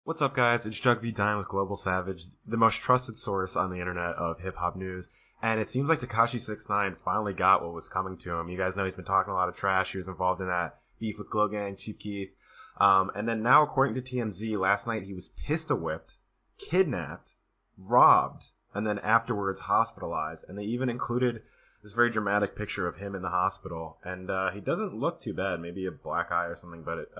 What's up, guys? It's Jug V Dine with Global Savage, the most trusted source on the internet of hip-hop news. And it seems like Tekashi 6ix9ine finally got what was coming to him. You guys know he's been talking a lot of trash. He was involved in that beef with Glow Gang, Chief Keef. And then now, according to TMZ, last night he was pistol-whipped, kidnapped, robbed, and then afterwards hospitalized. And they even included this very dramatic picture of him in the hospital. And he doesn't look too bad. Maybe a black eye or something, but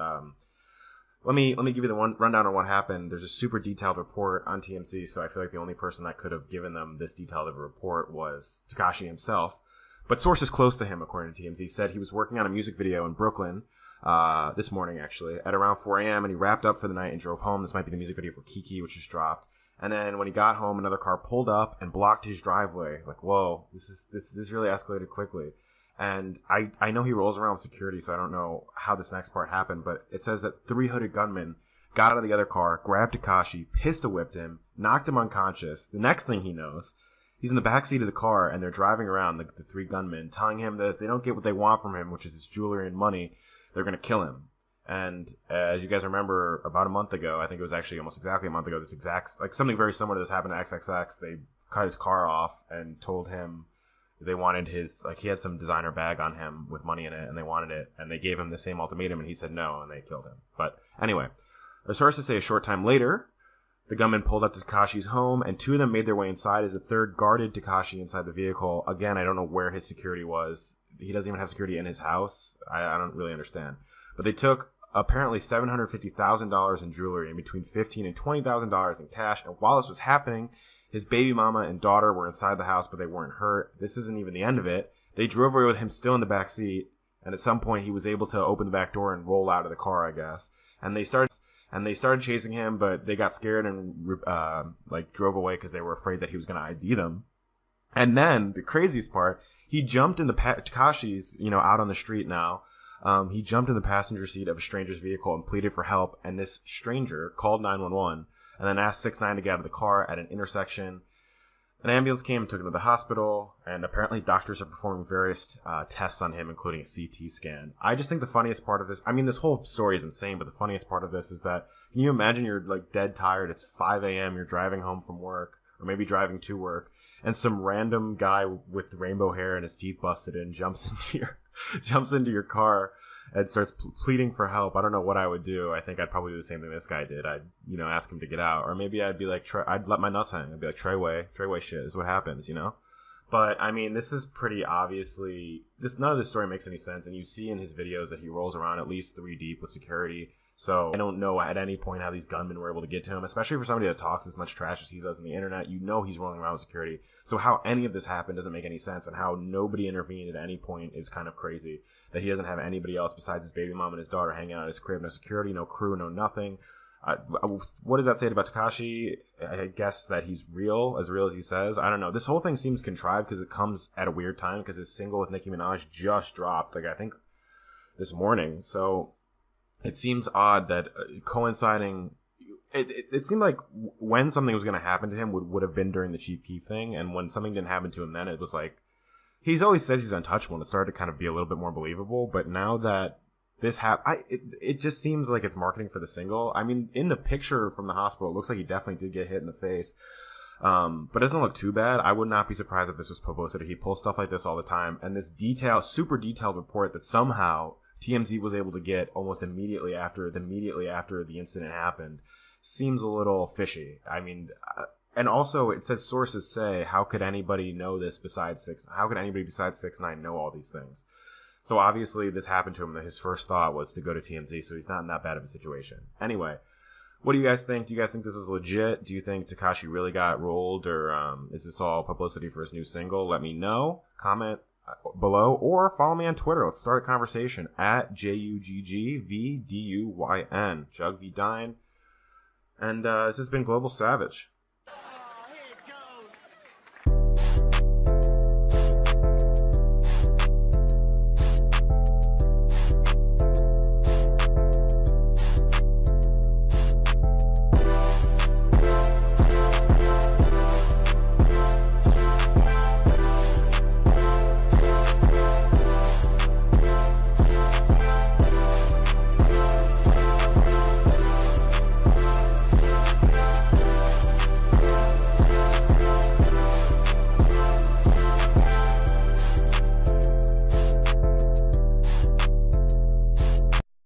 Let me give you the one rundown on what happened. There's a super detailed report on TMZ, so I feel like the only person that could have given them this detailed of a report was Tekashi himself. But sources close to him, according to TMZ, said he was working on a music video in Brooklyn this morning, actually, at around 4 a.m., and he wrapped up for the night and drove home. This might be the music video for Kiki, which just dropped. And then when he got home, another car pulled up and blocked his driveway. Like, whoa, this really escalated quickly. And I know he rolls around with security, so I don't know how this next part happened, but it says that 3 hooded gunmen got out of the other car, grabbed Tekashi, pistol whipped him, knocked him unconscious. The next thing he knows, he's in the backseat of the car, and they're driving around, the 3 gunmen, telling him that if they don't get what they want from him, which is his jewelry and money, they're going to kill him. And as you guys remember, about a month ago, I think it was actually almost exactly a month ago, something very similar to this happened to XXX. They cut his car off and told him they wanted he had some designer bag on him with money in it, and they wanted it, and they gave him the same ultimatum, and he said no, and they killed him. But anyway, the sources say a short time later, the gunmen pulled up to Tekashi's home, and 2 of them made their way inside as the third guarded Tekashi inside the vehicle. Again, I don't know where his security was. He doesn't even have security in his house. I don't really understand. But they took apparently $750,000 in jewelry and between $15,000 and $20,000 in cash, and while this was happening, his baby mama and daughter were inside the house, but they weren't hurt. This isn't even the end of it. They drove away with him still in the back seat, and at some point he was able to open the back door and roll out of the car, I guess. And they started chasing him, but they got scared and drove away because they were afraid that he was going to ID them. And then the craziest part, he jumped in Tekashi's, out on the street now. He jumped in the passenger seat of a stranger's vehicle and pleaded for help. And this stranger called 911. And then asked 6ix9ine to get out of the car at an intersection. An ambulance came and took him to the hospital, and apparently doctors are performing various tests on him, including a CT scan. I just think the funniest part of this, this whole story is insane, but the funniest part of this is that, can you imagine you're dead tired, it's 5 a.m., you're driving home from work, or maybe driving to work, and some random guy with rainbow hair and his teeth busted in jumps into your car and starts pleading for help. I don't know what I would do. I think I'd probably do the same thing this guy did. I'd, ask him to get out. Or maybe I'd be like, I'd let my nuts hang. I'd be like, Treyway shit is what happens, But, this is pretty obviously, none of this story makes any sense. And you see in his videos that he rolls around at least 3 deep with security. So I don't know at any point how these gunmen were able to get to him, especially for somebody that talks as much trash as he does on the internet. He's rolling around with security. So how any of this happened doesn't make any sense, and how nobody intervened at any point is kind of crazy. That he doesn't have anybody else besides his baby mom and his daughter hanging out at his crib. No security, no crew, no nothing. What does that say about Tekashi? I guess that he's as real as he says. I don't know. This whole thing seems contrived because it comes at a weird time, because his single with Nicki Minaj just dropped, I think this morning. So it seems odd that coinciding. It seemed like when something was going to happen to him would have been during the Chief Keef thing, and when something didn't happen to him then, it was like, he's always says he's untouchable, and it started to kind of be a little bit more believable. But now that this it just seems like it's marketing for the single. In the picture from the hospital, it looks like he definitely did get hit in the face. But it doesn't look too bad. I would not be surprised if this was publicity. He pulls stuff like this all the time, and this super detailed report that somehow TMZ was able to get almost immediately after the incident happened seems a little fishy. And also it says sources say, how could anybody know this besides 6ix9ine know all these things? So obviously this happened to him. His first thought was to go to TMZ, so he's not in that bad of a situation. Anyway, what do you guys think? Do you guys think this is legit? Do you think Tekashi really got rolled, or is this all publicity for his new single? Let me know. Comment below, or follow me on Twitter. Let's start a conversation at JUGGVDUYN, Jug V Dine. And this has been Global Savage.